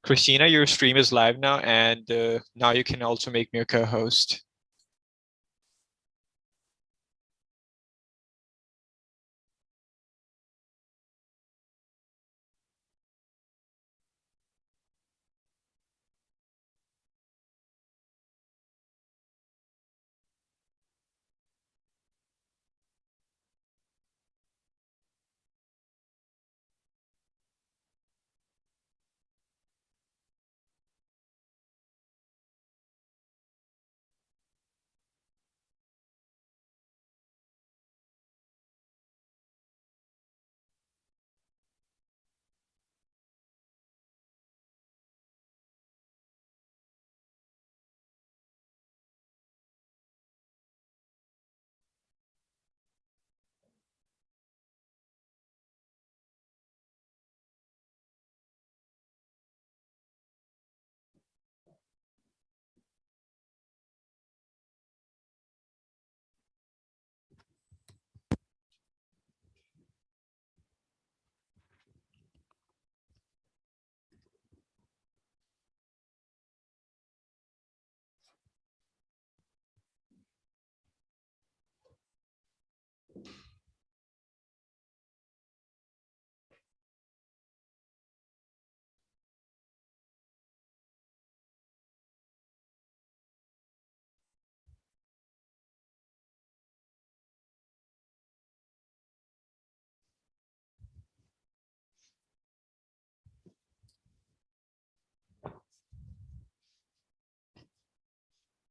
Kristina, your stream is live now, and now you can also make me a co-host.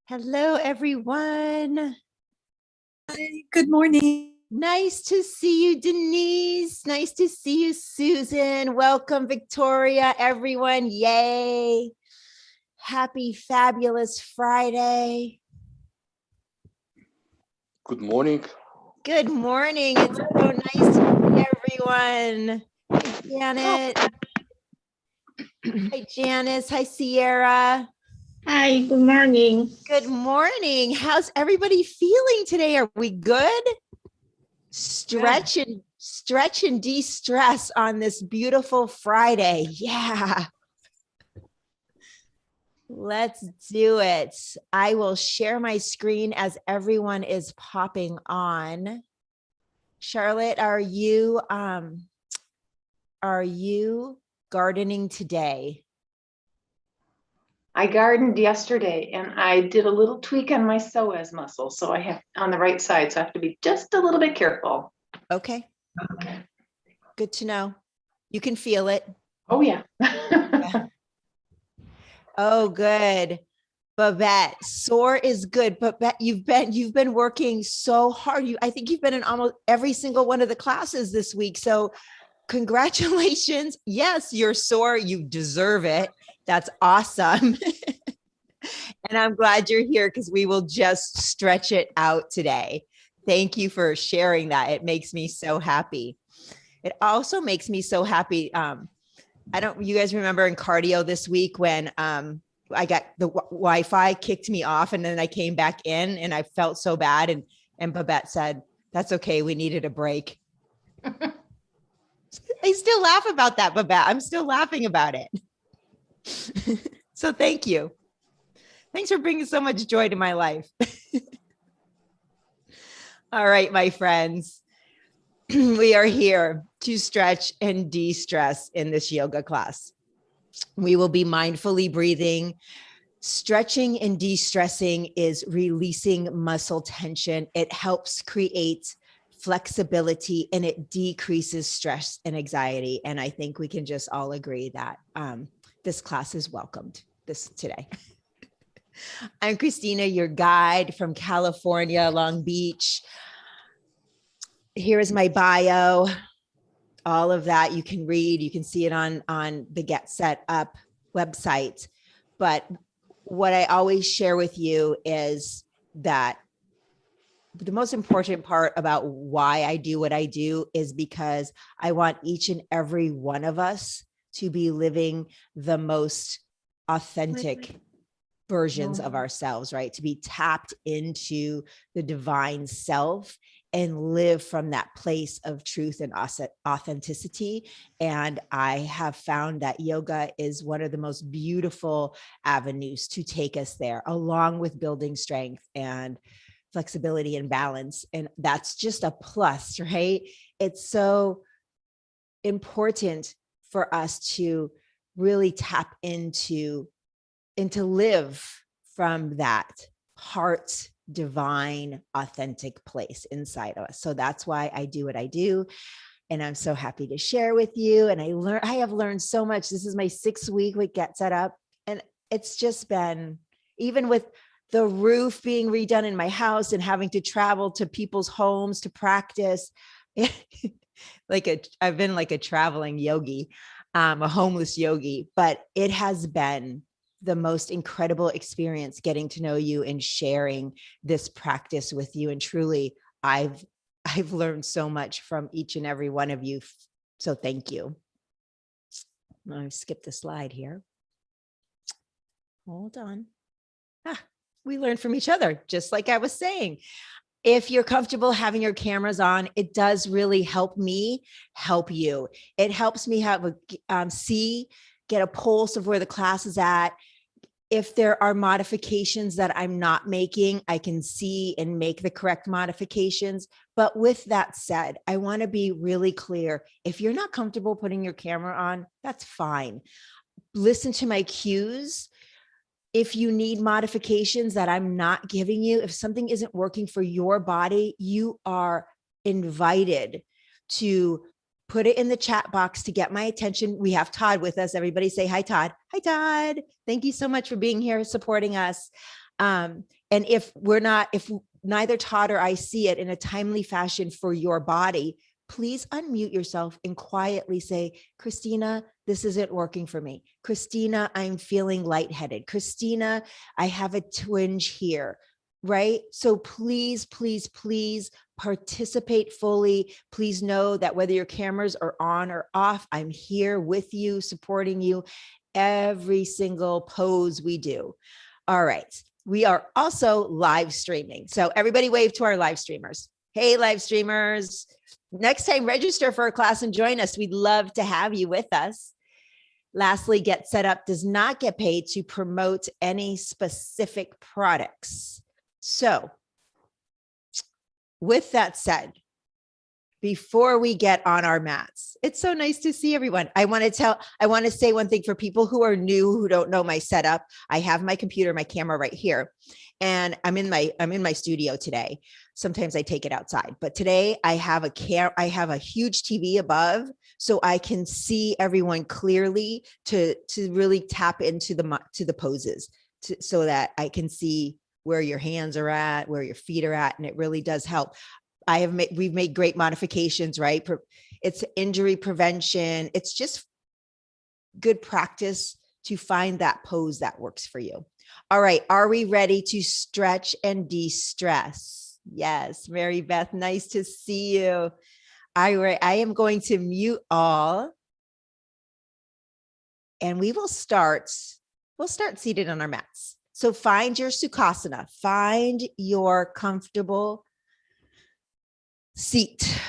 Hello, everyone. Hi, good morning. Nice to see you, Denise. Nice to see you, Susan. Welcome, Victoria, everyone. Yay. Happy, fabulous Friday. Good morning. Good morning. It's so nice to see everyone. Hi, Janet. Hi, Janice. Hi, Sierra. Hi, good morning. Good morning. How's everybody feeling today? Are we good? Stretch and de-stress on this beautiful Friday. Yeah. Let's do it. I will share my screen as everyone is popping on. Charlotte, are you gardening today? I gardened yesterday and I did a little tweak on my psoas muscle. So I have on the right side. So I have to be just a little bit careful. Okay. Good to know. You can feel it. Oh yeah. Yeah. Oh, good. Babette, sore is good. Babette, you've been working so hard. I think you've been in almost every single one of the classes this week. So congratulations. Yes, you're sore. You deserve it. That's awesome. And I'm glad you're here because we will just stretch it out today. Thank you for sharing that. It makes me so happy. It also makes me so happy. You guys remember in cardio this week when I got the Wi-Fi kicked me off and then I came back in and I felt so bad. And Babette said, that's okay. We needed a break. I still laugh about that, Babette. I'm still laughing about it. So thank you. Thanks for bringing so much joy to my life. All right, my friends, we are here to stretch and de-stress in this yoga class. We will be mindfully breathing. Stretching and de-stressing is releasing muscle tension. It helps create flexibility and it decreases stress and anxiety. And I think we can just all agree that this class is welcomed today. I'm Kristina, your guide from California, Long Beach. Here is my bio. All of that you can read. You can see it on the GetSetUp website. But what I always share with you is that the most important part about why I do what I do is because I want each and every one of us to be living the most authentic versions of ourselves, right? To be tapped into the divine self and live from that place of truth and authenticity. And I have found that yoga is one of the most beautiful avenues to take us there, along with building strength and flexibility and balance. And that's just a plus, right? It's so important for us to really tap into and to live from that heart, divine, authentic place inside of us. So that's why I do what I do. And I'm so happy to share with you. And I have learned so much. This is my 6th week with GetSetUp. And it's just been, even with the roof being redone in my house and having to travel to people's homes to practice, I've been like a traveling yogi, a homeless yogi, but it has been the most incredible experience getting to know you and sharing this practice with you. And truly, I've learned so much from each and every one of you. So thank you. I skipped the slide here. Hold on. We learn from each other, just like I was saying. If you're comfortable having your cameras on, it does really help me help you. It helps me have get a pulse of where the class is at. If there are modifications that I'm not making, I can see and make the correct modifications. But with that said, I want to be really clear. If you're not comfortable putting your camera on, that's fine. Listen to my cues. If you need modifications that I'm not giving you, if something isn't working for your body, you are invited to put it in the chat box to get my attention. We have Todd with us. Everybody say hi, Todd. Hi, Todd. Thank you so much for being here, supporting us. And if neither Todd or I see it in a timely fashion for your body, please unmute yourself and quietly say, Kristina, this isn't working for me. Kristina, I'm feeling lightheaded. Kristina, I have a twinge here, right? So please, please, please participate fully. Please know that whether your cameras are on or off, I'm here with you, supporting you every single pose we do. All right. We are also live streaming. So everybody wave to our live streamers. Hey, live streamers. Next time, register for a class and join us. We'd love to have you with us. Lastly, GetSetUp does not get paid to promote any specific products. So with that said, before we get on our mats, it's so nice to see everyone. I want to say one thing for people who are new, who don't know my setup. I have my computer, my camera right here, and I'm in my studio today. Sometimes I take it outside, but today I have a huge TV above, so I can see everyone clearly to really tap into the poses, so that I can see where your hands are at, where your feet are at, and it really does help. We've made great modifications, right? It's injury prevention. It's just good practice to find that pose that works for you. All right. Are we ready to stretch and de-stress? Yes. Mary Beth, nice to see you. I am going to mute all, and we'll start seated on our mats. So find your Sukhasana, find your comfortable seat.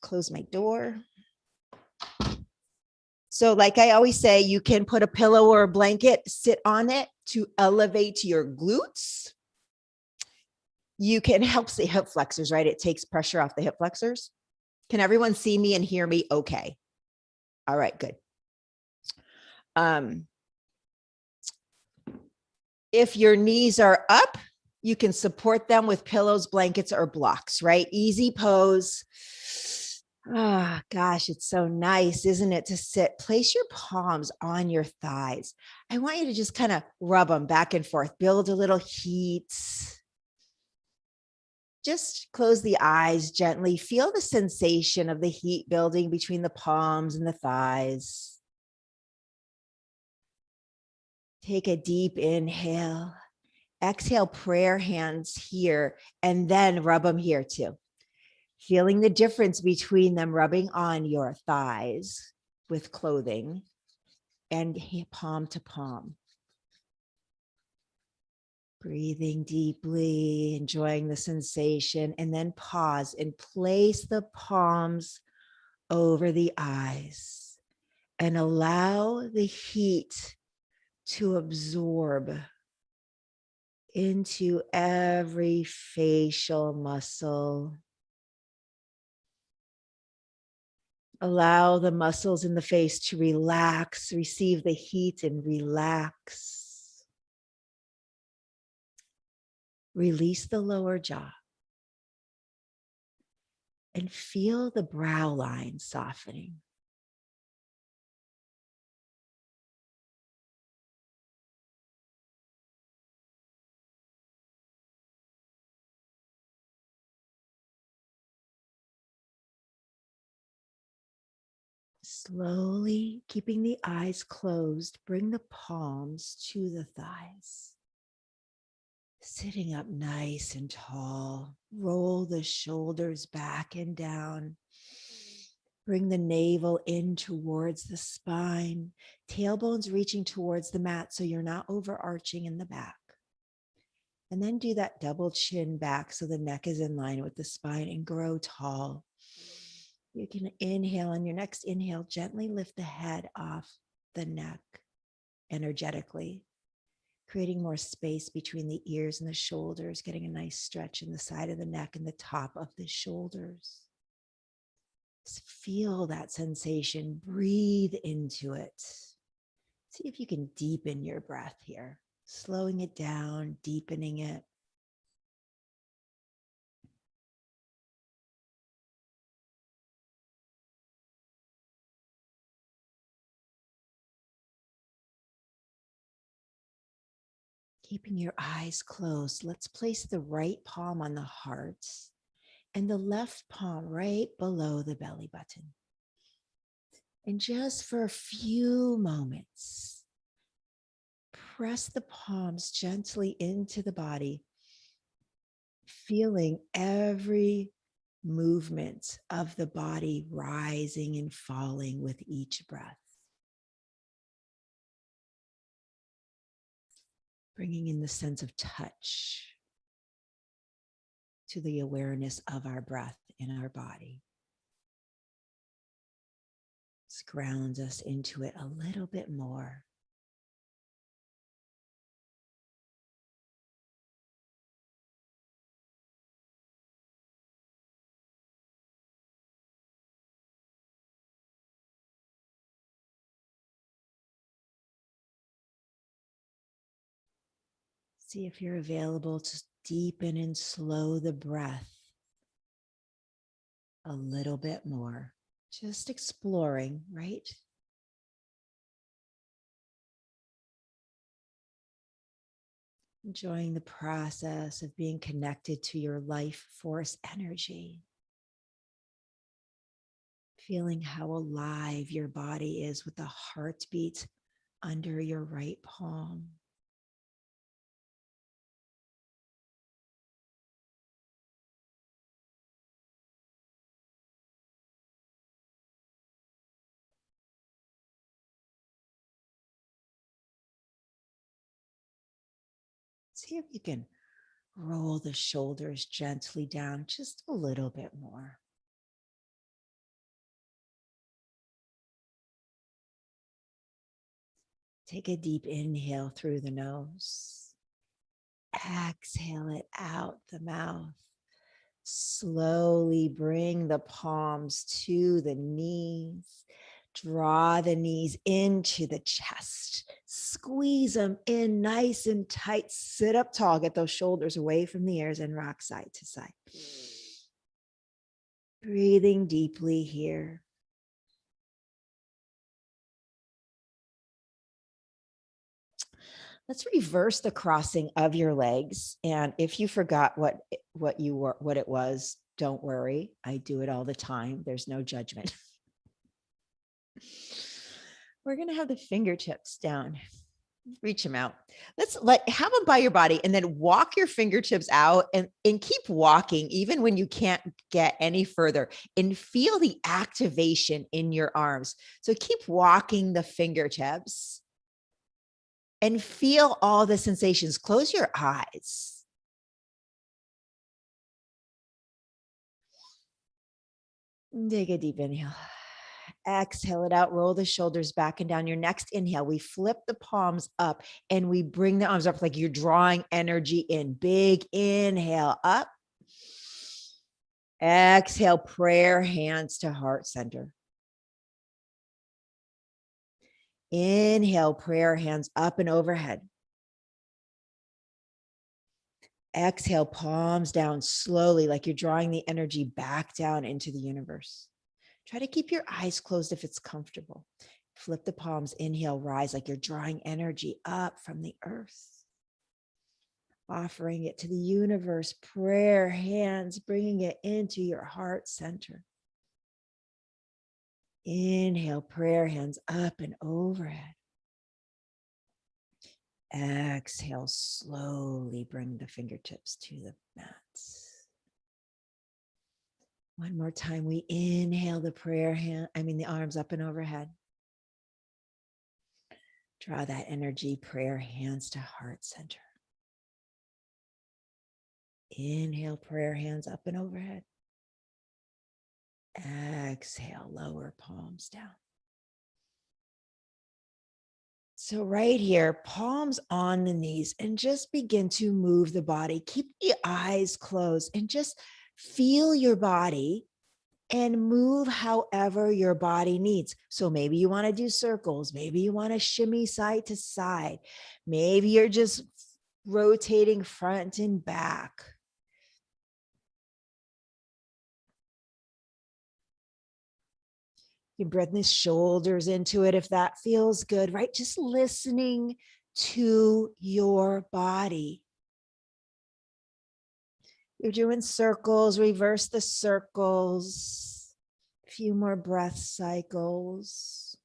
Close my door. So like I always say, you can put a pillow or a blanket, sit on it to elevate your glutes. You can help the hip flexors, right? It takes pressure off the hip flexors. Can everyone see me and hear me? Okay. All right, good. If your knees are up, you can support them with pillows, blankets, or blocks, right? Easy pose. Ah, gosh, it's so nice, isn't it, to sit? Place your palms on your thighs. I want you to just kind of rub them back and forth, build a little heat. Just close the eyes gently. Feel the sensation of the heat building between the palms and the thighs. Take a deep inhale. Exhale, prayer hands here, and then rub them here too. Feeling the difference between them rubbing on your thighs with clothing and palm to palm. Breathing deeply, enjoying the sensation, and then pause and place the palms over the eyes and allow the heat to absorb into every facial muscle. Allow the muscles in the face to relax, receive the heat and relax. Release the lower jaw and feel the brow line softening. Slowly, keeping the eyes closed, bring the palms to the thighs. Sitting up nice and tall, roll the shoulders back and down. Bring the navel in towards the spine, tailbones reaching towards the mat so you're not overarching in the back. And then do that double chin back so the neck is in line with the spine and grow tall. You can inhale. On your next inhale, gently lift the head off the neck energetically, creating more space between the ears and the shoulders, getting a nice stretch in the side of the neck and the top of the shoulders. Just feel that sensation. Breathe into it. See if you can deepen your breath here, slowing it down, deepening it. Keeping your eyes closed, let's place the right palm on the heart and the left palm right below the belly button. And just for a few moments, press the palms gently into the body, feeling every movement of the body rising and falling with each breath. Bringing in the sense of touch to the awareness of our breath in our body. This grounds us into it a little bit more. See if you're available to deepen and slow the breath a little bit more. Just exploring, right? Enjoying the process of being connected to your life force energy. Feeling how alive your body is with the heartbeat under your right palm. See if you can roll the shoulders gently down just a little bit more. Take a deep inhale through the nose. Exhale it out the mouth. Slowly bring the palms to the knees. Draw the knees into the chest. Squeeze them in nice and tight. Sit up tall. Get those shoulders away from the ears and rock side to side. Breathing deeply here. Let's reverse the crossing of your legs. And if you forgot what it was, don't worry. I do it all the time. There's no judgment. We're going to have the fingertips down. Reach them out. Have them by your body and then walk your fingertips out and keep walking even when you can't get any further, and feel the activation in your arms. So keep walking the fingertips and feel all the sensations. Close your eyes. Take a deep inhale. Exhale it out. Roll the shoulders back and down. Your next inhale, we flip the palms up and we bring the arms up like you're drawing energy in. Big inhale up. Exhale, prayer hands to heart center. Inhale, prayer hands up and overhead. Exhale, palms down slowly, like you're drawing the energy back down into the universe. Try to keep your eyes closed if it's comfortable. Flip the palms, inhale, rise like you're drawing energy up from the earth. Offering it to the universe, prayer hands, bringing it into your heart center. Inhale, prayer hands up and overhead. Exhale, slowly bring the fingertips to the mats. One more time, we inhale the arms up and overhead. Draw that energy, prayer hands to heart center. Inhale, prayer hands up and overhead. Exhale, lower palms down. So right here, palms on the knees, and just begin to move the body. Keep the eyes closed and just feel your body and move however your body needs. So maybe you want to do circles. Maybe you want to shimmy side to side. Maybe you're just rotating front and back. You can breathe the shoulders into it if that feels good, right? Just listening to your body. You're doing circles, reverse the circles. A few more breath cycles.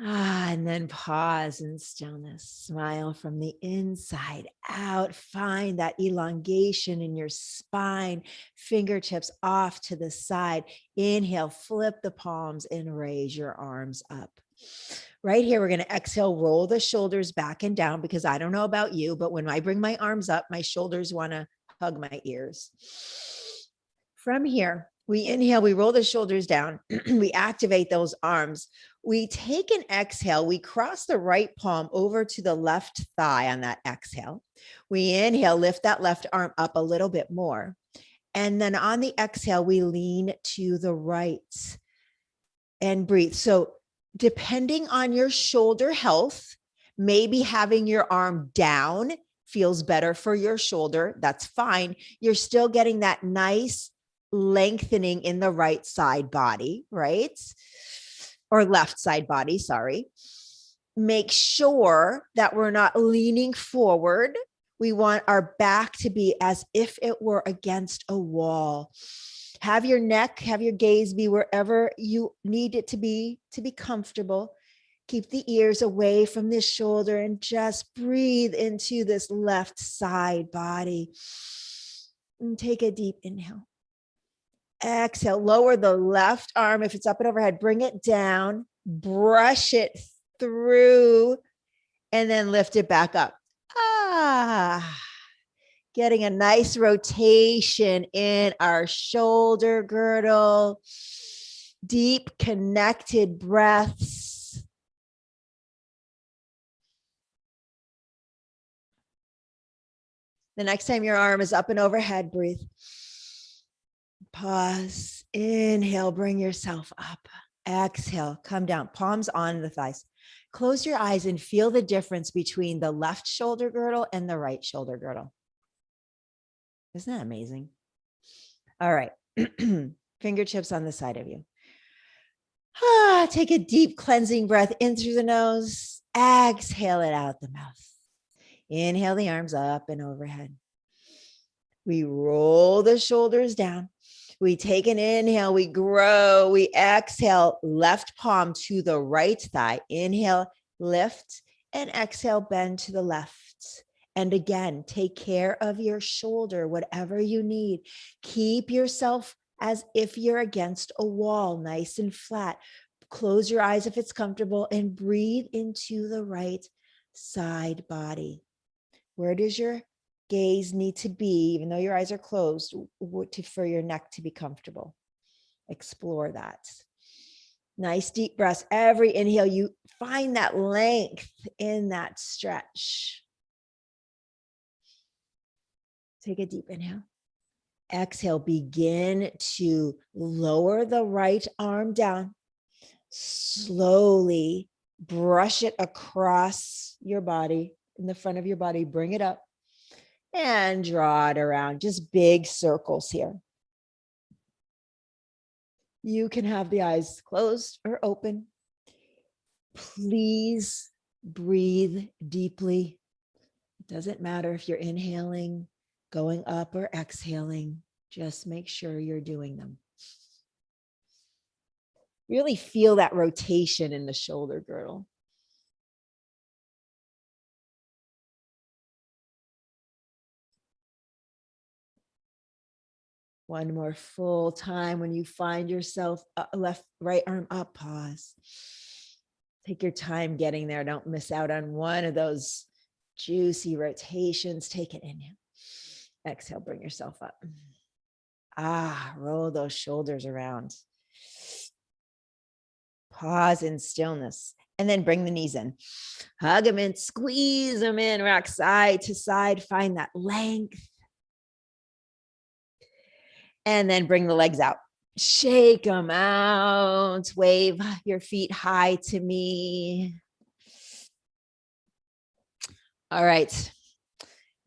And then pause in stillness. Smile from the inside out. Find that elongation in your spine. Fingertips off to the side. Inhale, flip the palms and raise your arms up. Right here, we're going to exhale, roll the shoulders back and down, because I don't know about you, but when I bring my arms up, my shoulders want to hug my ears. From here, we inhale, we roll the shoulders down, we activate those arms. We take an exhale, we cross the right palm over to the left thigh on that exhale. We inhale, lift that left arm up a little bit more. And then on the exhale, we lean to the right and breathe. So depending on your shoulder health, maybe having your arm down feels better for your shoulder. That's fine. You're still getting that nice lengthening in the right side body, right? Or left side body, sorry. Make sure that we're not leaning forward. We want our back to be as if it were against a wall. Have your neck, have your gaze be wherever you need it to be comfortable. Keep the ears away from this shoulder and just breathe into this left side body. And take a deep inhale. Exhale, lower the left arm. If it's up and overhead, bring it down, brush it through, and then lift it back up. Getting a nice rotation in our shoulder girdle. Deep connected breaths. The next time your arm is up and overhead, breathe. Pause, inhale, bring yourself up. Exhale, come down, palms on the thighs. Close your eyes and feel the difference between the left shoulder girdle and the right shoulder girdle. Isn't that amazing? All right, fingertips on the side of you. Take a deep cleansing breath in through the nose. Exhale it out the mouth. Inhale the arms up and overhead. We roll the shoulders down. We take an inhale, we grow, we exhale, left palm to the right thigh. Inhale, lift, and exhale, bend to the left. And again, take care of your shoulder, whatever you need. Keep yourself as if you're against a wall, nice and flat. Close your eyes if it's comfortable and breathe into the right side body. Where does your gaze need to be, even though your eyes are closed, for your neck to be comfortable? Explore that. Nice deep breaths. Every inhale, you find that length in that stretch. Take a deep inhale. Exhale, begin to lower the right arm down. Slowly brush it across your body, in the front of your body. Bring it up and draw it around. Just big circles here. You can have the eyes closed or open. Please breathe deeply. It doesn't matter if you're inhaling, going up, or exhaling. Just make sure you're doing them. Really feel that rotation in the shoulder girdle. One more full time. When you find yourself right arm up, pause. Take your time getting there. Don't miss out on one of those juicy rotations. Take an inhale. Exhale, bring yourself up. Roll those shoulders around. Pause in stillness. And then bring the knees in. Hug them in, squeeze them in, rock side to side. Find that length. And then bring the legs out. Shake them out. Wave your feet high to me. All right.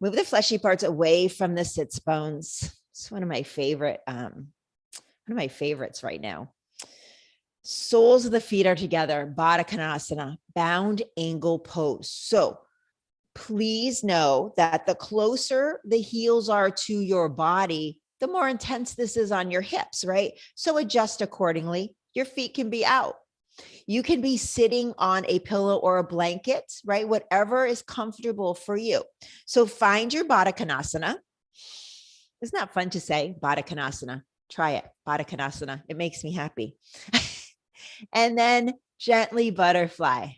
Move the fleshy parts away from the sits bones. It's one of my favorites right now. Soles of the feet are together. Baddha Konasana, bound angle pose. So please know that the closer the heels are to your body, the more intense this is on your hips, right? So adjust accordingly. Your feet can be out. You can be sitting on a pillow or a blanket, right? Whatever is comfortable for you. So find your Baddha Konasana. Isn't that fun to say? Baddha Konasana. Try it. Baddha Konasana. It makes me happy. And then gently butterfly.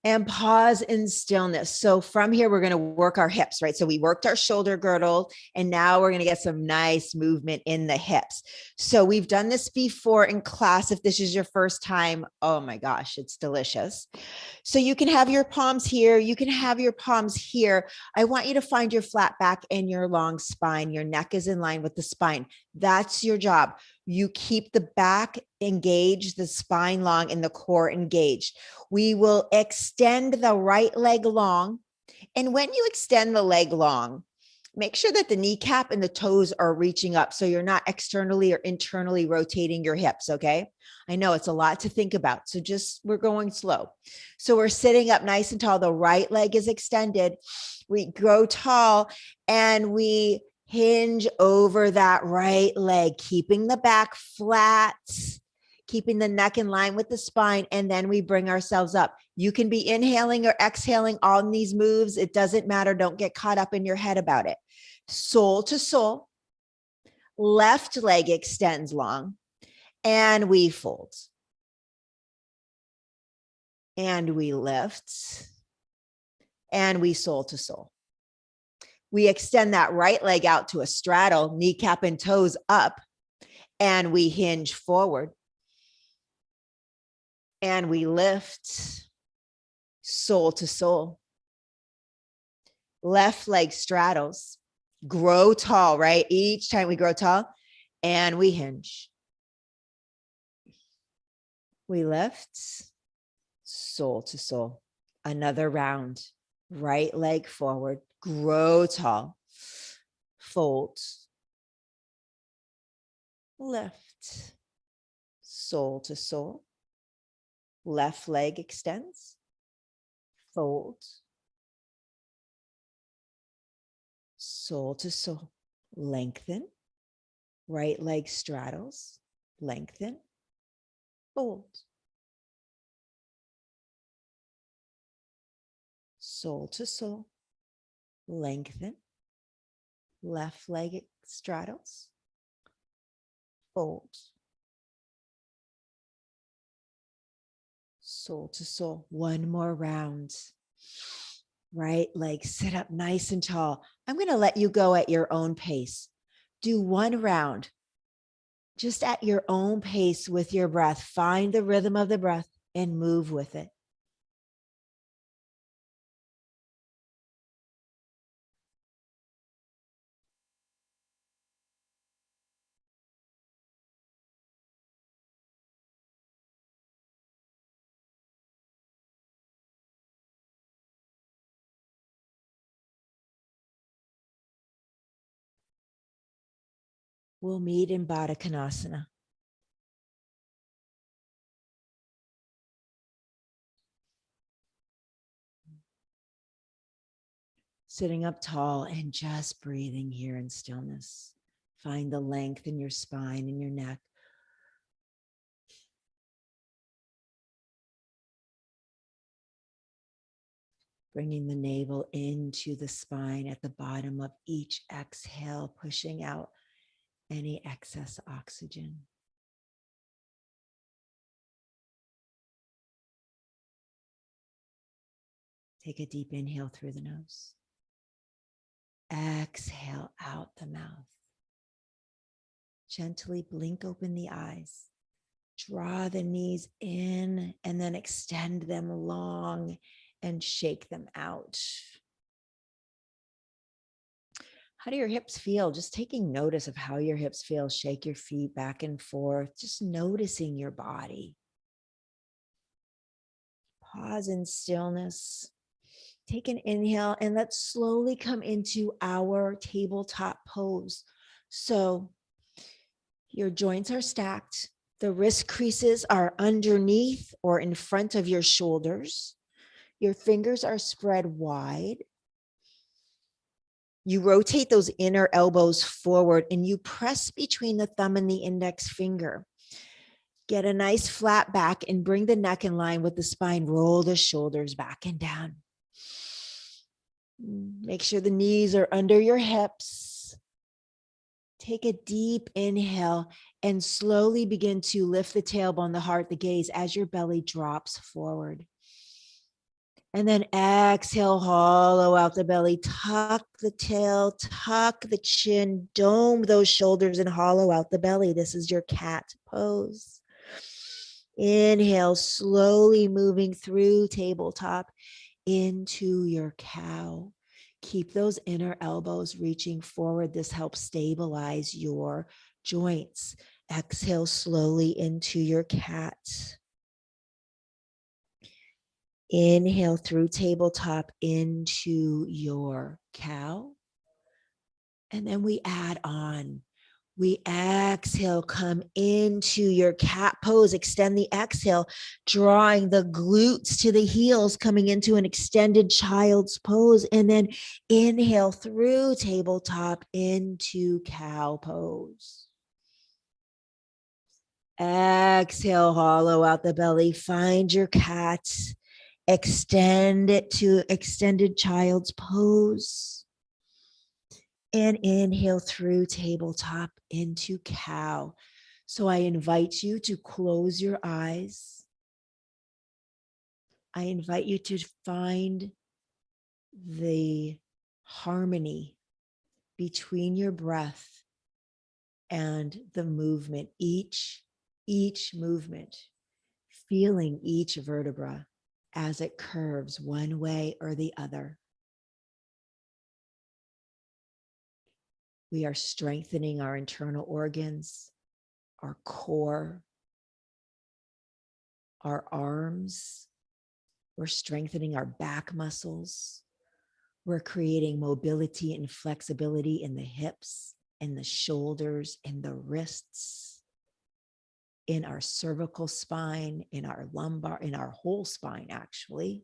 And pause in stillness. So from here, we're going to work our hips, right? So we worked our shoulder girdle, and now we're going to get some nice movement in the hips. So we've done this before in class. If this is your first time, oh my gosh, it's delicious. So you can have your palms here. You can have your palms here. I want you to find your flat back and your long spine. Your neck is in line with the spine. That's your job. You keep the back engaged, the spine long, and the core engaged. We will extend the right leg long. And when you extend the leg long, make sure that the kneecap and the toes are reaching up so you're not externally or internally rotating your hips, okay? I know it's a lot to think about, so we're going slow. So we're sitting up nice and tall. The right leg is extended. We grow tall and we hinge over that right leg, keeping the back flat, keeping the neck in line with the spine, and then we bring ourselves up. You can be inhaling or exhaling on these moves. It doesn't matter. Don't get caught up in your head about it. Sole to sole, left leg extends long, and we fold. And we lift, and we sole to sole. We extend that right leg out to a straddle, kneecap and toes up, and we hinge forward. And we lift, sole to sole. Left leg straddles, grow tall, right? Each time we grow tall, and we hinge. We lift, sole to sole. Another round, right leg forward, grow tall, fold, lift, sole to sole. Left leg extends, fold, sole to sole, lengthen, right leg straddles, lengthen, fold, sole to sole, lengthen, left leg straddles, Fold. Soul to soul. One more round. Right leg sit up nice and tall. I'm going to let you go at your own pace. Do one round just at your own pace with your breath. Find the rhythm of the breath and move with it. We'll meet in Baddha Konasana. Sitting up tall and just breathing here in stillness. Find the length in your spine and your neck. Bringing the navel into the spine at the bottom of each exhale, pushing out any excess oxygen. Take a deep inhale through the nose. Exhale out the mouth. Gently blink open the eyes. Draw the knees in and then extend them long and shake them out. How do your hips feel? Just taking notice of how your hips feel. Shake your feet back and forth, just noticing your body. Pause in stillness. Take an inhale and let's slowly come into our tabletop pose. So your joints are stacked. The wrist creases are underneath or in front of your shoulders. Your fingers are spread wide. You rotate those inner elbows forward and you press between the thumb and the index finger. Get a nice flat back and bring the neck in line with the spine. Roll the shoulders back and down. Make sure the knees are under your hips. Take a deep inhale and slowly begin to lift the tailbone, the heart, the gaze as your belly drops forward. And then exhale, hollow out the belly, tuck the tail, tuck the chin, dome those shoulders and hollow out the belly. This is your cat pose. Inhale, slowly moving through tabletop into your cow. Keep those inner elbows reaching forward. This helps stabilize your joints. Exhale slowly into your cat. Inhale through tabletop into your cow. And then we add on. We exhale, come into your cat pose. Extend the exhale, drawing the glutes to the heels, coming into an extended child's pose. And then inhale through tabletop into cow pose. Exhale, hollow out the belly. Find your cat. Extend it to extended child's pose. And inhale through tabletop into cow. So I invite you to close your eyes. I invite you to find the harmony between your breath and the movement, each movement, feeling each vertebra as it curves one way or the other. We are strengthening our internal organs, our core, our arms. We're strengthening our back muscles. We're creating mobility and flexibility in the hips and the shoulders and the wrists, in our cervical spine, in our lumbar, in our whole spine, actually.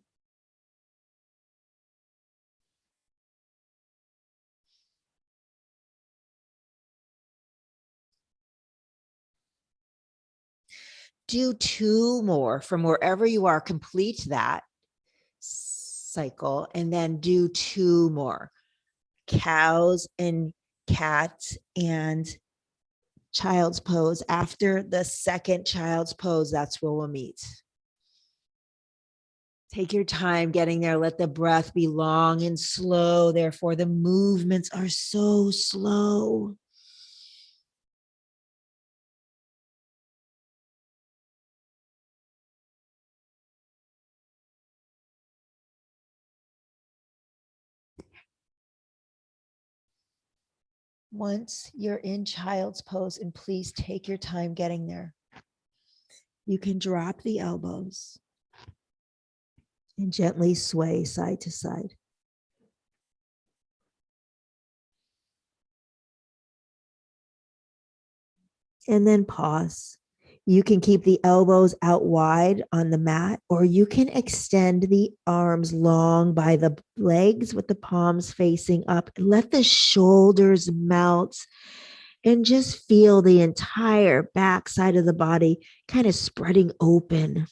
Do 2 more from wherever you are. Complete that cycle and then do 2 more. Cows and cats and child's pose. After the second child's pose, that's where we'll meet. Take your time getting there. Let the breath be long and slow. Therefore, the movements are so slow. Once you're in child's pose, and please take your time getting there, you can drop the elbows and gently sway side to side. And then pause. You can keep the elbows out wide on the mat, or you can extend the arms long by the legs with the palms facing up. Let the shoulders melt and just feel the entire back side of the body kind of spreading open.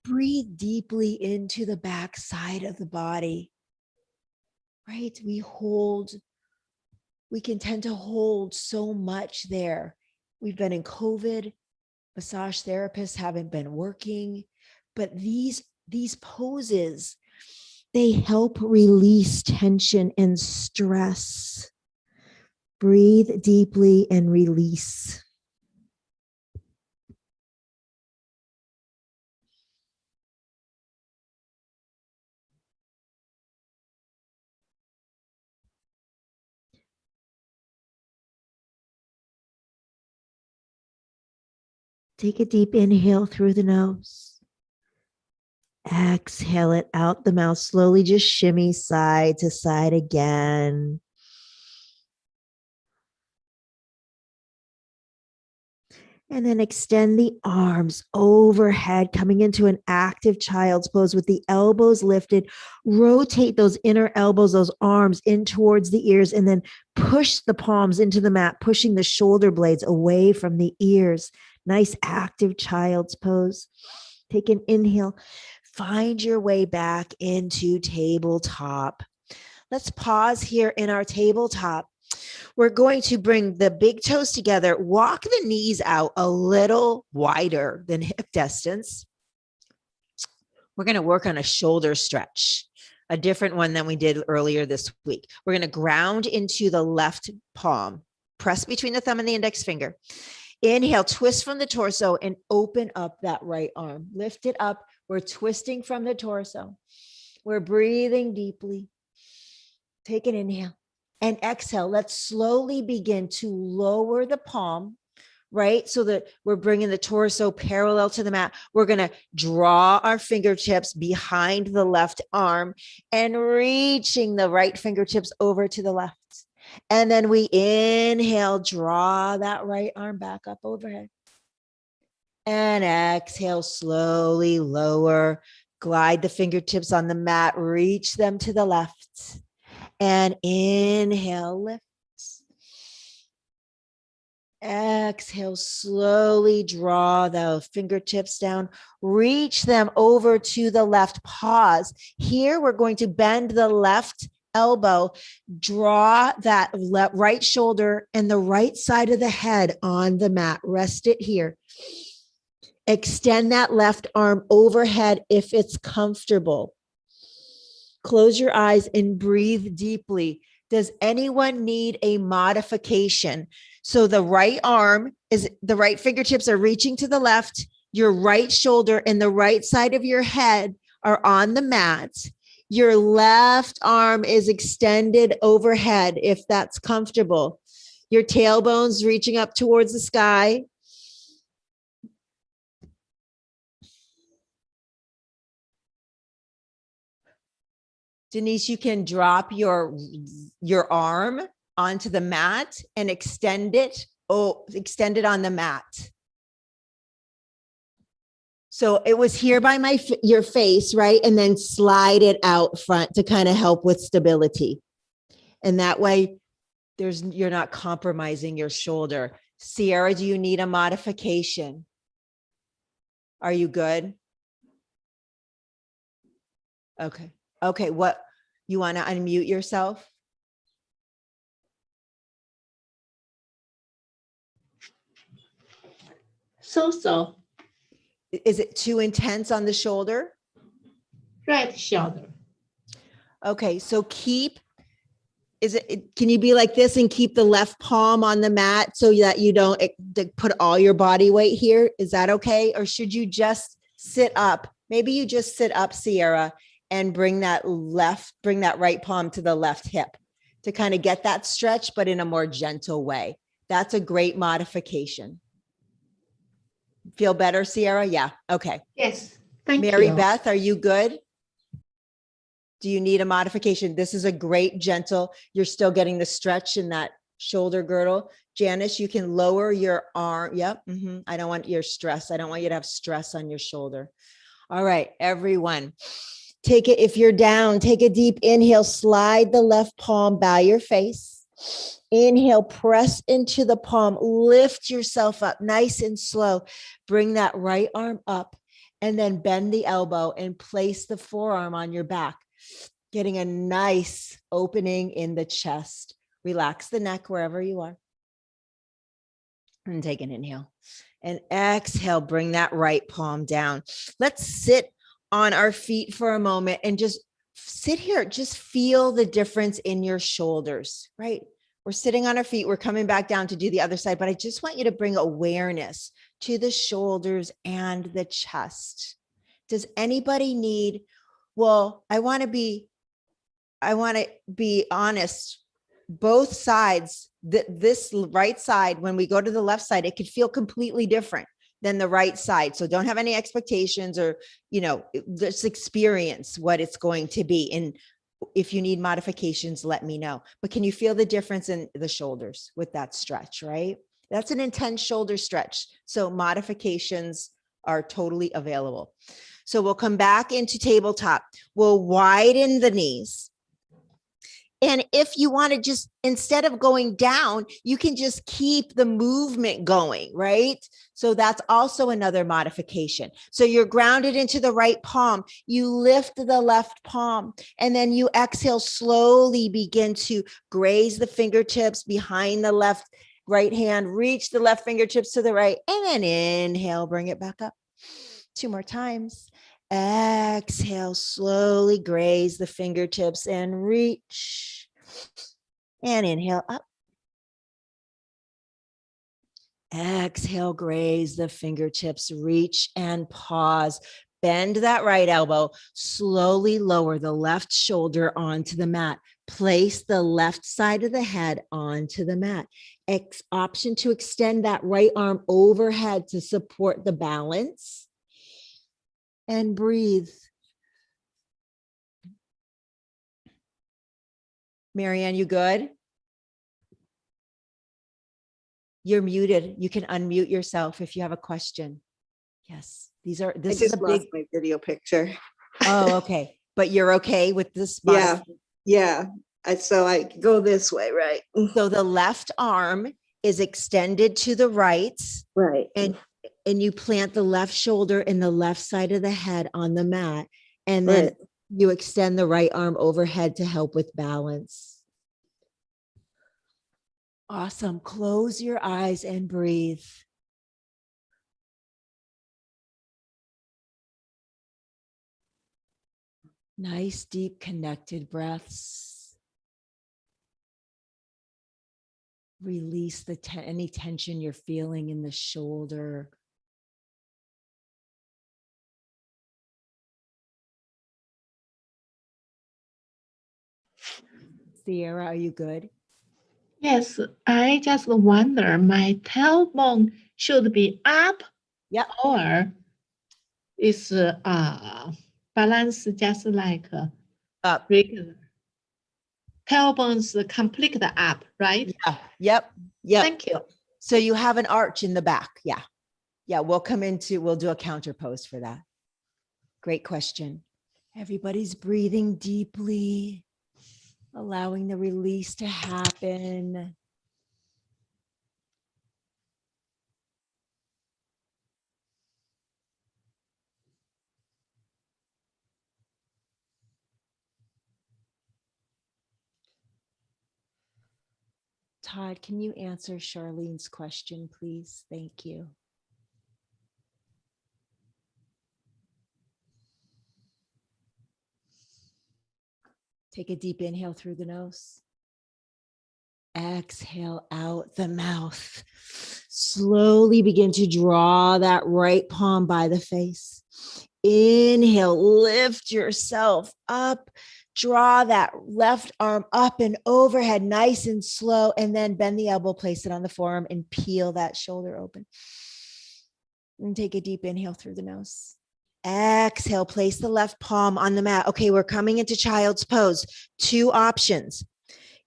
Breathe deeply into the back side of the body, right? We can tend to hold so much there. We've been in COVID, massage therapists haven't been working, but these poses, they help release tension and stress. Breathe deeply and release. Take a deep inhale through the nose. Exhale it out the mouth. Slowly just shimmy side to side again. And then extend the arms overhead, coming into an active child's pose with the elbows lifted. Rotate those inner elbows, those arms in towards the ears, and then push the palms into the mat, pushing the shoulder blades away from the ears. Nice active child's pose. Take an inhale. Find your way back into tabletop. Let's pause here in our tabletop. We're going to bring the big toes together, walk the knees out a little wider than hip distance. We're going to work on a shoulder stretch, a different one than we did earlier this week. We're going to ground into the left palm, press between the thumb and the index finger. Inhale, twist from the torso and open up that right arm. Lift it up. We're twisting from the torso. We're breathing deeply. Take an inhale. And exhale, let's slowly begin to lower the palm, right? So that we're bringing the torso parallel to the mat. We're going to draw our fingertips behind the left arm and reaching the right fingertips over to the left. And then we inhale, draw that right arm back up overhead. And exhale, slowly lower, glide the fingertips on the mat, reach them to the left. And inhale, lift. Exhale, slowly draw the fingertips down, reach them over to the left. Pause. Here, we're going to bend the left elbow, draw that right shoulder and the right side of the head on the mat. Rest it here. Extend that left arm overhead if it's comfortable. Close your eyes and breathe deeply. Does anyone need a modification? So the right fingertips are reaching to the left, your right shoulder and the right side of your head are on the mat. Your left arm is extended overhead if that's comfortable. Your tailbone's reaching up towards the sky. Denise, you can drop your arm onto the mat and extend it on the mat. So it was here by your face, right? And then slide it out front to kind of help with stability. And that way you're not compromising your shoulder. Sierra, do you need a modification? Are you good? Okay. Okay, what, you want to unmute yourself? So. Is it too intense on the shoulder? Right shoulder. Okay, so can you be like this and keep the left palm on the mat so that you don't put all your body weight here? Is that okay? Or should you just sit up? Maybe you just sit up, Sierra, and bring that right palm to the left hip to kind of get that stretch, but in a more gentle way. That's a great modification. Feel better, Sierra? Yeah. Okay. Yes. Thank Mary you. Beth, are you good? Do you need a modification? This is a great gentle, you're still getting the stretch in that shoulder girdle. Janice, you can lower your arm. Yep. I don't want your stress. I don't want you to have stress on your shoulder. All right, everyone. Take it. If you're down, take a deep inhale, slide the left palm, bow your face. Inhale, press into the palm, lift yourself up nice and slow. Bring that right arm up and then bend the elbow and place the forearm on your back, getting a nice opening in the chest. Relax the neck wherever you are. And take an inhale and exhale, bring that right palm down. Let's sit on our feet for a moment and just sit here. Just feel the difference in your shoulders, right? We're sitting on our feet. We're coming back down to do the other side, but I just want you to bring awareness to the shoulders and the chest. Does anybody need, well, I want to be honest. Both sides, this right side, when we go to the left side, it could feel completely different than the right side. So don't have any expectations or, just experience what it's going to be. And if you need modifications, let me know. But can you feel the difference in the shoulders with that stretch, right? That's an intense shoulder stretch. So modifications are totally available. So we'll come back into tabletop. We'll widen the knees. And if you want to just, instead of going down, you can just keep the movement going, right? So that's also another modification. So you're grounded into the right palm. You lift the left palm and then you exhale, slowly begin to graze the fingertips behind the right hand, reach the left fingertips to the right, and then inhale, bring it back up. 2 more times. Exhale, slowly graze the fingertips and reach. And inhale up. Exhale, graze the fingertips, reach and pause. Bend that right elbow. Slowly lower the left shoulder onto the mat. Place the left side of the head onto the mat. Option to extend that right arm overhead to support the balance. And breathe. Marianne, you good? You're muted. You can unmute yourself if you have a question. Yes, this is a big my video picture. Oh, okay. But you're okay with this? Yeah. So I go this way, right? So the left arm is extended to the right. Right. And you plant the left shoulder and the left side of the head on the mat. And then you extend the right arm overhead to help with balance. Awesome. Close your eyes and breathe. Nice, deep, connected breaths. Release any tension you're feeling in the shoulder. Sierra, are you good? Yes, I just wonder, my tailbone should be up, or is balance just like Up. regular. Tailbone's complete up, right? Yeah. Yep. Thank you. So you have an arch in the back. Yeah. We'll do a counter pose for that. Great question. Everybody's breathing deeply, allowing the release to happen. Todd, can you answer Charlene's question, please? Thank you. Take a deep inhale through the nose. Exhale out the mouth. Slowly begin to draw that right palm by the face. Inhale, lift yourself up. Draw that left arm up and overhead, nice and slow. And then bend the elbow, place it on the forearm, and peel that shoulder open. And take a deep inhale through the nose. Exhale, place the left palm on the mat. Okay, we're coming into child's pose. 2 options.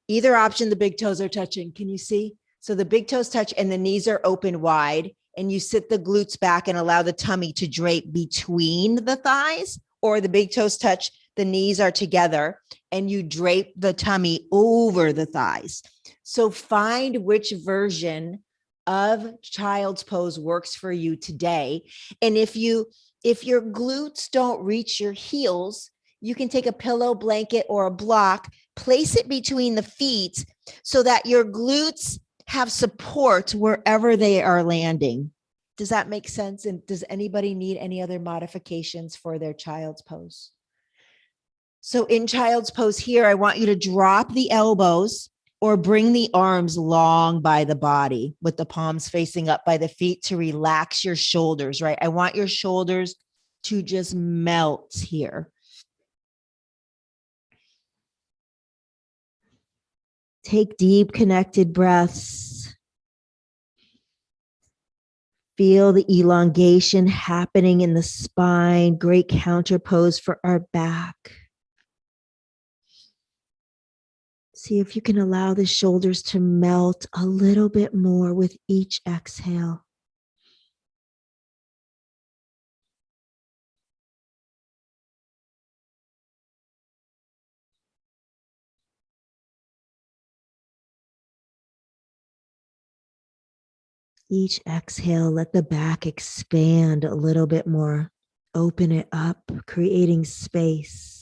Either option, the big toes are touching. Can you see? So the big toes touch and the knees are open wide, and you sit the glutes back and allow the tummy to drape between the thighs, or the big toes touch, the knees are together, and you drape the tummy over the thighs. So find which version of child's pose works for you today. And if your glutes don't reach your heels, you can take a pillow, blanket, or a block, place it between the feet so that your glutes have support wherever they are landing. Does that make sense? And does anybody need any other modifications for their child's pose? So in child's pose here, I want you to drop the elbows or bring the arms long by the body with the palms facing up by the feet to relax your shoulders, right? I want your shoulders to just melt here. Take deep connected breaths. Feel the elongation happening in the spine. Great counter pose for our back. See if you can allow the shoulders to melt a little bit more with each exhale. Each exhale, let the back expand a little bit more. Open it up, creating space.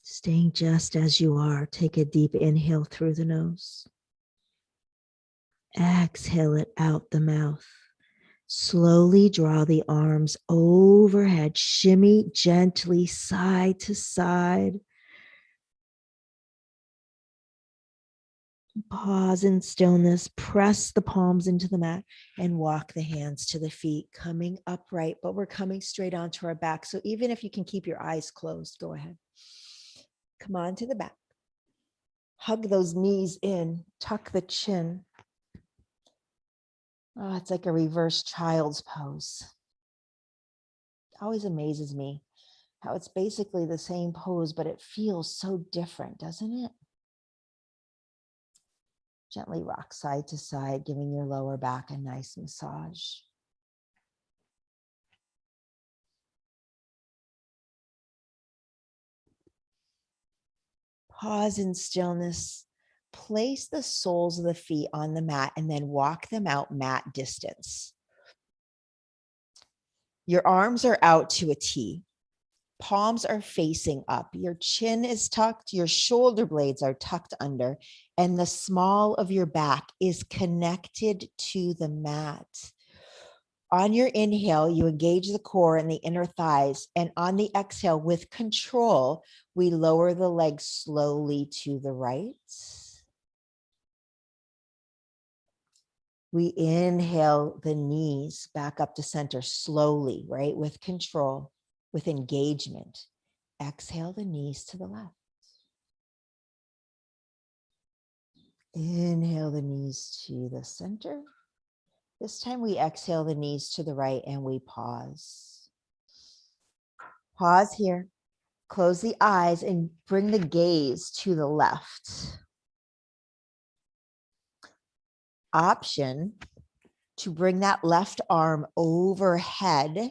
Staying just as you are. Take a deep inhale through the nose. Exhale it out the mouth. Slowly draw the arms overhead. Shimmy gently side to side. Pause in stillness. Press the palms into the mat and walk the hands to the feet, coming upright, but we're coming straight onto our back. So even if you can keep your eyes closed, go ahead. Come on to the back. Hug those knees in. Tuck the chin. Oh, it's like a reverse child's pose. Always amazes me how it's basically the same pose, but it feels so different, doesn't it? Gently rock side to side, giving your lower back a nice massage. Pause in stillness. Place the soles of the feet on the mat and then walk them out mat distance. Your arms are out to a T. Palms are facing up. Your chin is tucked. Your shoulder blades are tucked under. And the small of your back is connected to the mat. On your inhale, you engage the core and the inner thighs. And on the exhale, with control, we lower the legs slowly to the right. We inhale the knees back up to center slowly, right? With control, with engagement. Exhale the knees to the left. Inhale the knees to the center. This time we exhale the knees to the right and we pause. Pause here. Close the eyes and bring the gaze to the left. Option to bring that left arm overhead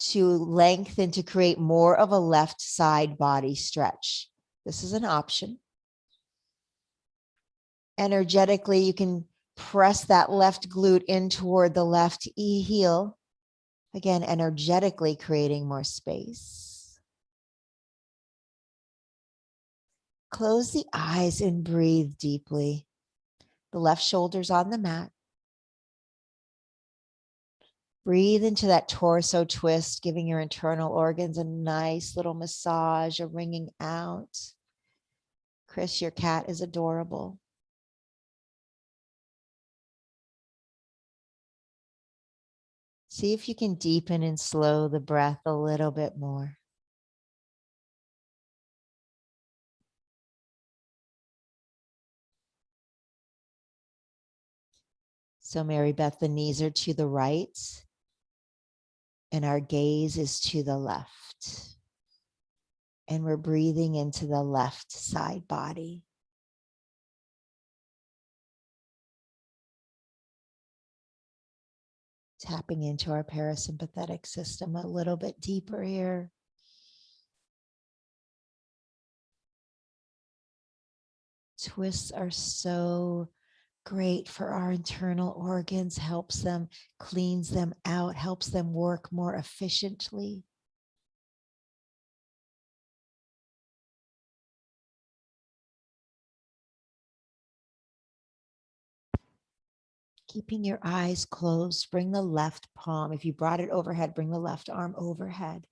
to lengthen to create more of a left side body stretch. This is an option. Energetically, you can press that left glute in toward the left heel. Again, energetically creating more space. Close the eyes and breathe deeply. The left shoulder's on the mat. Breathe into that torso twist, giving your internal organs a nice little massage, a wringing out. Chris, your cat is adorable. See if you can deepen and slow the breath a little bit more. So Mary Beth, the knees are to the right and our gaze is to the left. And we're breathing into the left side body. Tapping into our parasympathetic system a little bit deeper here. Twists are so great for our internal organs, helps them, cleans them out, helps them work more efficiently. Keeping your eyes closed, bring the left palm. If you brought it overhead, bring the left arm overhead.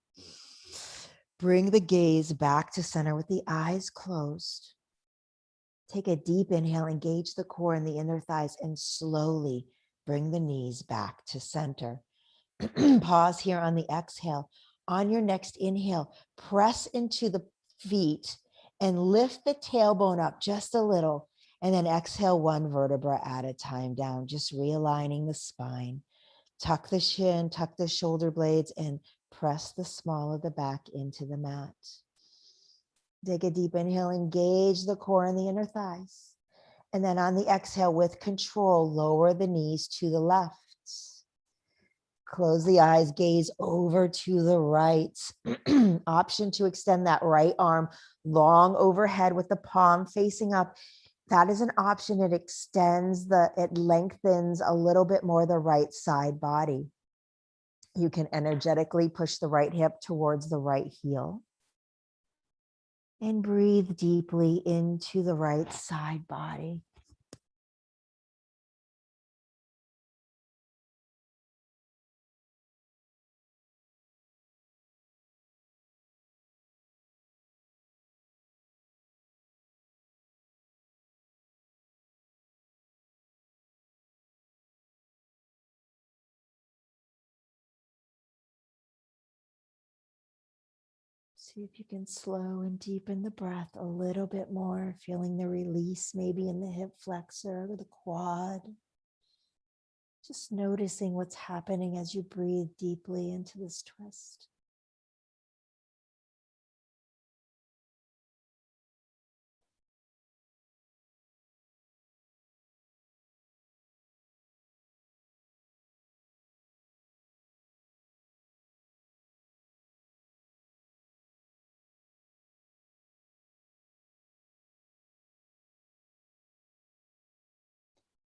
Bring the gaze back to center with the eyes closed. Take a deep inhale, engage the core and the inner thighs, and slowly bring the knees back to center. Pause here on the exhale. On your next inhale, press into the feet and lift the tailbone up just a little. And then exhale one vertebra at a time down, just realigning the spine. Tuck the chin, tuck the shoulder blades, and press the small of the back into the mat. Take a deep inhale, engage the core and the inner thighs. And then on the exhale, with control, lower the knees to the left. Close the eyes, gaze over to the right. Option to extend that right arm long overhead with the palm facing up. That is an option. It extends it lengthens a little bit more the right side body. You can energetically push the right hip towards the right heel. And breathe deeply into the right side body. See if you can slow and deepen the breath a little bit more, feeling the release maybe in the hip flexor or the quad. Just noticing what's happening as you breathe deeply into this twist.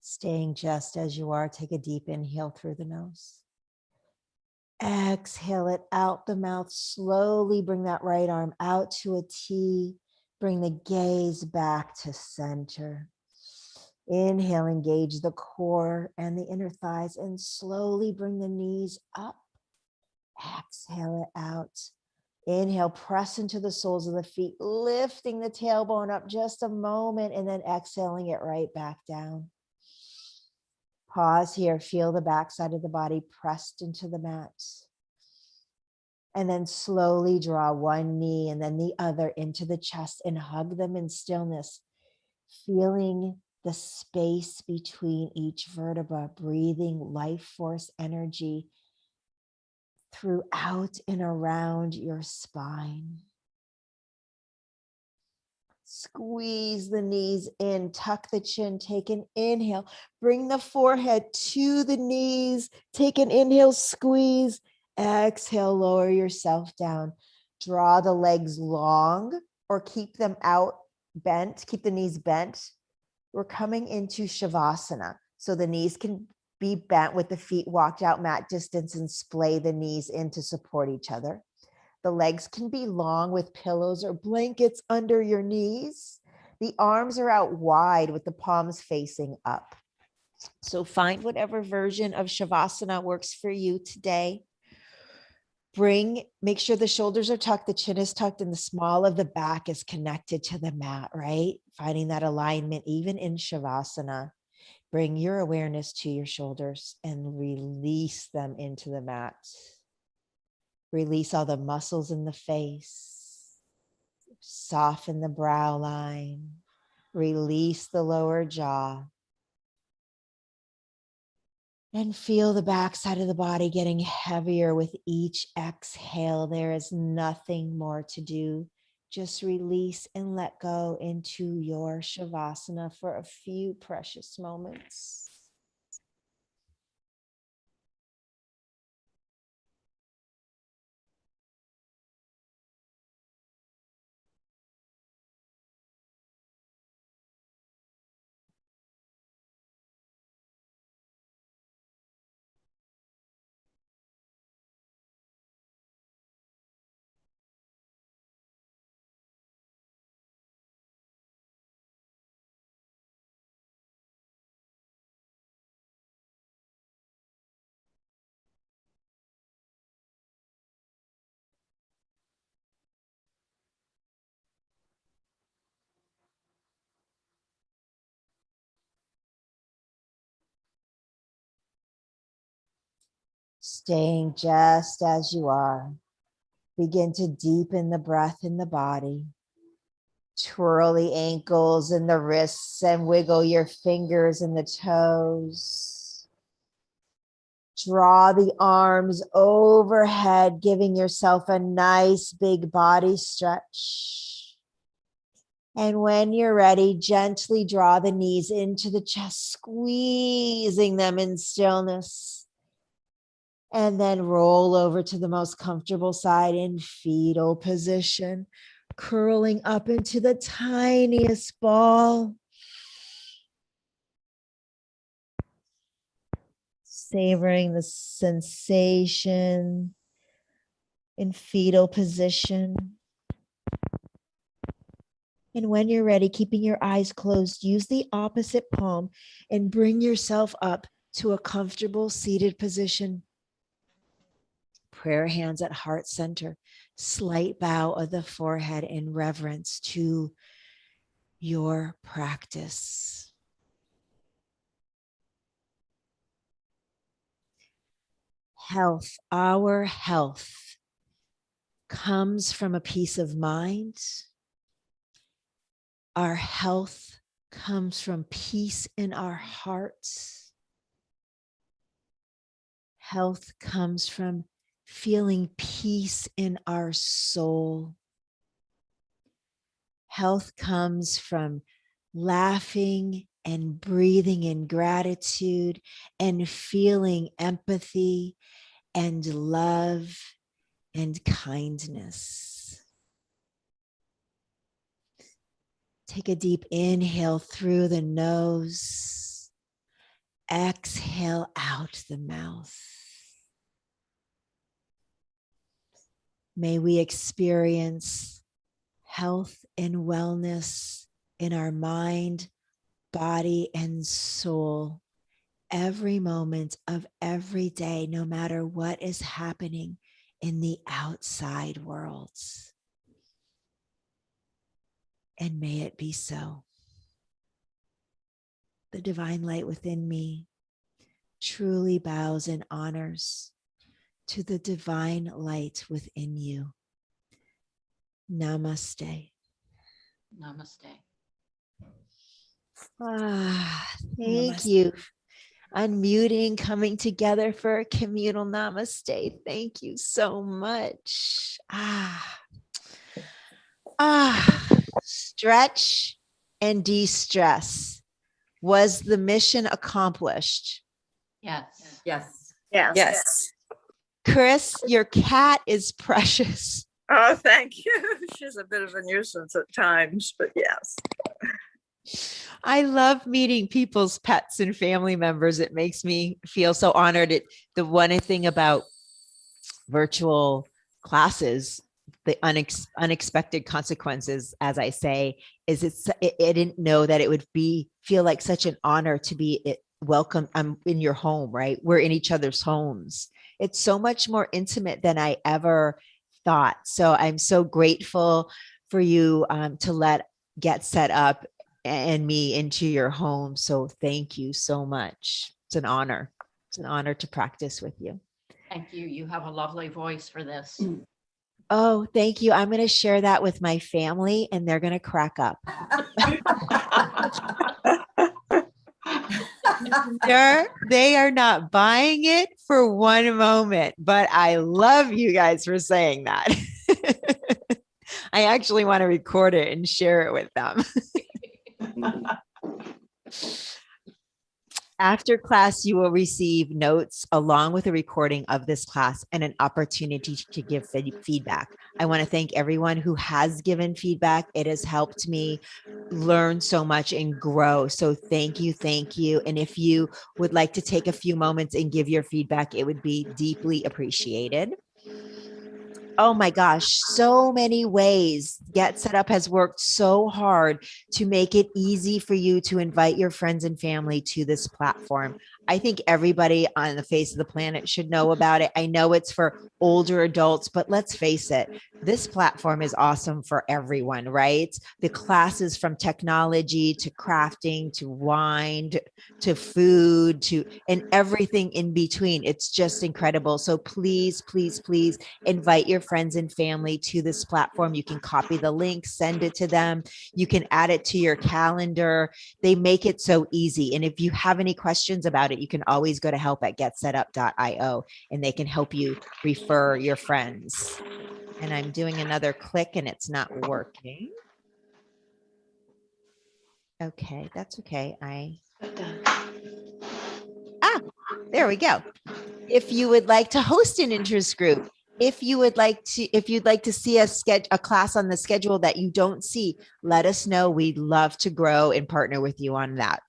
Staying just as you are, take a deep inhale through the nose. Exhale it out the mouth. Slowly bring that right arm out to a T. Bring the gaze back to center. Inhale, engage the core and the inner thighs, and slowly bring the knees up. Exhale it out. Inhale, press into the soles of the feet, lifting the tailbone up just a moment, and then exhaling it right back down. Pause here, feel the backside of the body pressed into the mat. And then slowly draw one knee and then the other into the chest and hug them in stillness, feeling the space between each vertebra, breathing life force energy throughout and around your spine. Squeeze the knees in, tuck the chin, take an inhale, bring the forehead to the knees, take an inhale, squeeze, exhale, lower yourself down. Draw the legs long or keep them out bent, keep the knees bent. We're coming into Shavasana. So the knees can Be bent with the feet walked out mat distance and splay the knees in to support each other. The legs can be long with pillows or blankets under your knees. The arms are out wide with the palms facing up. So find whatever version of Shavasana works for you today. Make sure the shoulders are tucked, the chin is tucked, and the small of the back is connected to the mat, right? Finding that alignment even in Shavasana. Bring your awareness to your shoulders and release them into the mat. Release all the muscles in the face. Soften the brow line. Release the lower jaw. And feel the backside of the body getting heavier with each exhale. There is nothing more to do. Just release and let go into your Shavasana for a few precious moments. Staying just as you are. Begin to deepen the breath in the body. Twirl the ankles and the wrists and wiggle your fingers and the toes. Draw the arms overhead, giving yourself a nice big body stretch. And when you're ready, gently draw the knees into the chest, squeezing them in stillness. And then roll over to the most comfortable side in fetal position, curling up into the tiniest ball. Savoring the sensation in fetal position. And when you're ready, keeping your eyes closed, use the opposite palm and bring yourself up to a comfortable seated position. Prayer hands at heart center, slight bow of the forehead in reverence to your practice. Health, our health comes from a peace of mind. Our health comes from peace in our hearts. Health comes from feeling peace in our soul. Health comes from laughing and breathing in gratitude and feeling empathy and love and kindness. Take a deep inhale through the nose. Exhale out the mouth. May we experience health and wellness in our mind, body, and soul every moment of every day, no matter what is happening in the outside world. And may it be so. The divine light within me truly bows and honors to the divine light within you. Namaste. Namaste. Thank you. Unmuting, coming together for a communal namaste. Thank you so much. Stretch and de-stress. Was the mission accomplished? Yes. Yes. Yes. Yes. Chris, your cat is precious. Oh, thank you. She's a bit of a nuisance at times, but yes. I love meeting people's pets and family members. It makes me feel so honored. The one thing about virtual classes, the unexpected consequences, as I say, is I didn't know that it would feel like such an honor to be welcome. I'm in your home, right? We're in each other's homes. It's so much more intimate than I ever thought. So I'm so grateful for you to let Get Set Up and me into your home. So thank you so much. It's an honor. It's an honor to practice with you. Thank you. You have a lovely voice for this. Oh, thank you. I'm going to share that with my family and they're going to crack up. They are not buying it for one moment, but I love you guys for saying that. I actually want to record it and share it with them. After class, you will receive notes along with a recording of this class and an opportunity to give feedback. I want to thank everyone who has given feedback. It has helped me learn so much and grow. So thank you. Thank you. And if you would like to take a few moments and give your feedback, it would be deeply appreciated. Oh my gosh, so many ways. Get Set Up has worked so hard to make it easy for you to invite your friends and family to this platform. I think everybody on the face of the planet should know about it. I know it's for older adults, but let's face it, this platform is awesome for everyone, right? The classes from technology to crafting to wine to food and everything in between. It's just incredible. So please, please, please invite your friends and family to this platform. You can copy the link, send it to them. You can add it to your calendar. They make it so easy. And if you have any questions about it, you can always go to help@getsetup.io and they can help you refer your friends. And I'm doing another click and it's not working. Okay, that's okay. There we go. If you would like to host an interest group, if you'd like to see a class on the schedule that you don't see, let us know. We'd love to grow and partner with you on that.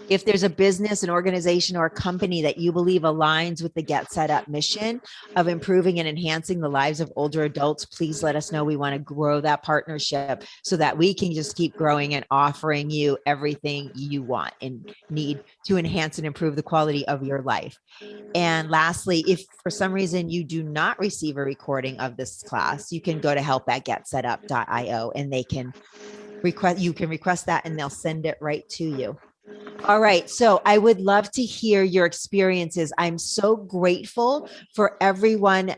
If there's a business, an organization, or a company that you believe aligns with the Get Set Up mission of improving and enhancing the lives of older adults, please let us know. We want to grow that partnership so that we can just keep growing and offering you everything you want and need to enhance and improve the quality of your life. And lastly, if for some reason you do not receive a recording of this class, you can go to help@getsetup.io and you can request that and they'll send it right to you. All right. So I would love to hear your experiences. I'm so grateful for everyone.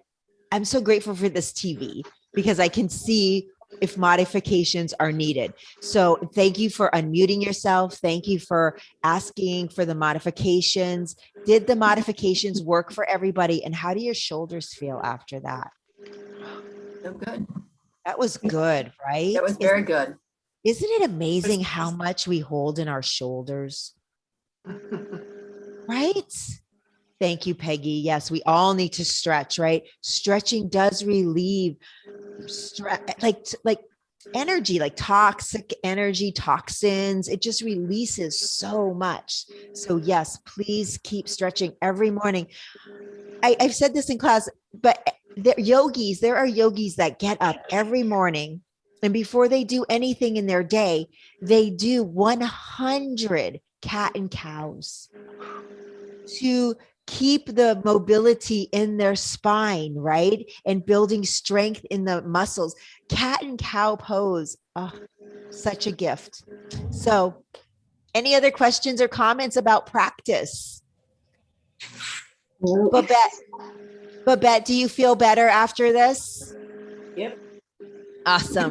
I'm so grateful for this TV because I can see if modifications are needed. So thank you for unmuting yourself. Thank you for asking for the modifications. Did the modifications work for everybody? And how do your shoulders feel after that? So good. That was good, right? That was very good. Isn't it amazing how much we hold in our shoulders? Right? Thank you, Peggy. Yes, we all need to stretch, right? Stretching does relieve like energy, like toxic energy, toxins. It just releases so much. So yes, please keep stretching every morning. I've said this in class, but there are yogis that get up every morning and before they do anything in their day, they do 100 cat and cows to keep the mobility in their spine, right? And building strength in the muscles. Cat and cow pose, such a gift. So any other questions or comments about practice? Babette, do you feel better after this? Yep. Awesome.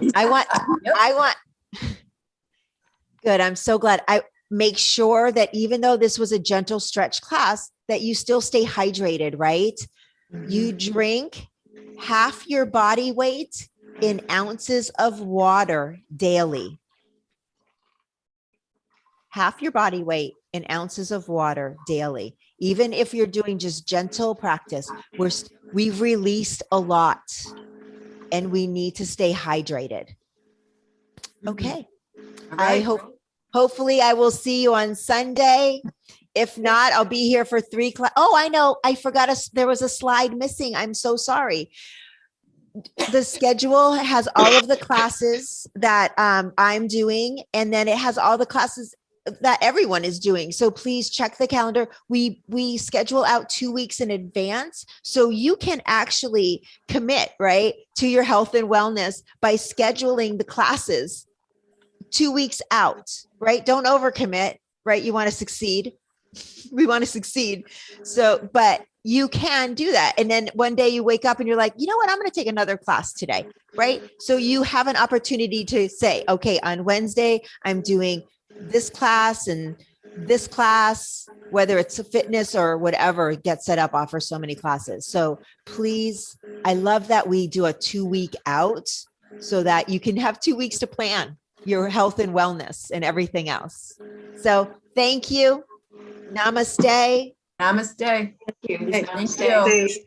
Good. I'm so glad. I make sure that even though this was a gentle stretch class, that you still stay hydrated, right? Mm-hmm. You drink half your body weight in ounces of water daily. Half your body weight in ounces of water daily. Even if you're doing just gentle practice, we've released a lot and we need to stay hydrated. Okay. All I right. hopefully I will see you on Sunday. If not, I'll be here for 3 class. Oh, I know. I forgot there was a slide missing. I'm so sorry. The schedule has all of the classes that I'm doing, and then it has all the classes that everyone is doing. So please check the calendar. We schedule out 2 weeks in advance, so you can actually commit, right, to your health and wellness by scheduling the classes 2 weeks out, right? Don't overcommit, right? You want to succeed. We want to succeed. So, but you can do that. And then one day you wake up and you're like, you know what? I'm going to take another class today, right? So you have an opportunity to say, okay, on Wednesday, I'm doing this class and this class, whether it's a fitness or whatever. GetSetUp offers so many classes. So please, I love that we do a 2 week out so that you can have 2 weeks to plan your health and wellness and everything else. So thank you. Namaste. Namaste. Thank you. Hey, Thank Namaste. you.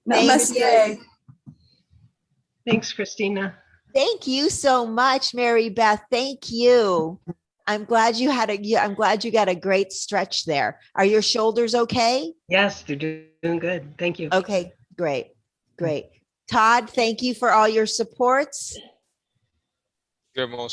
Namaste. Namaste. Thanks, Kristina. Thank you so much, Mary Beth. Thank you. I'm glad you got a great stretch there. Are your shoulders okay? Yes, they're doing good. Thank you. Okay, great. Great. Todd, thank you for all your supports. You're most